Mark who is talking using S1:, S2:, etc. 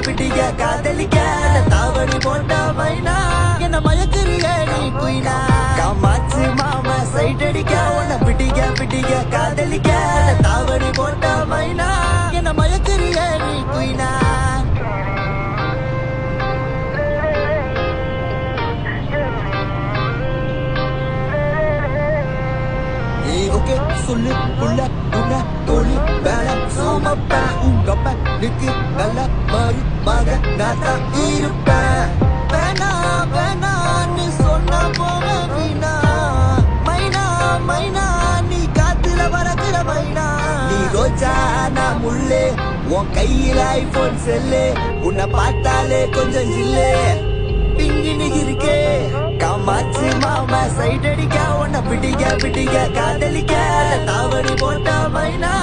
S1: பிடிக்க காதலிக்க தாவணி போட்ட மைனா என்ன மயக்குறிய நீ குயினா காமாச்சு மாமா சைட் அடிக்க உன்னை பிடிக்க காதலிக்க தாவணி போட்ட மைனா என்ன மயக்குறிய நீ குயினா ஓகே சொல்லு உள்ள உன்ன தோழி வேலை சோமப்பேன் உங்கப்ப நிக்கு நல்ல மாறி மக நான் இருப்பேன் வேணா வேணான்னு சொன்ன போக வீணா மைனா மைனா நீ காத்துல வரக்குற மைனா நீ ரோஜா நான் முள்ளு உன் கையில ஐபோன் செல்லு உன்னை பார்த்தாலே கொஞ்சம் ஜில்லு பிங்கினு இருக்கே காமாச்சு மாமா சைட் அடிக்க உன்னை பிடிக்க காதலிக்க தாவணி போட்ட மைனா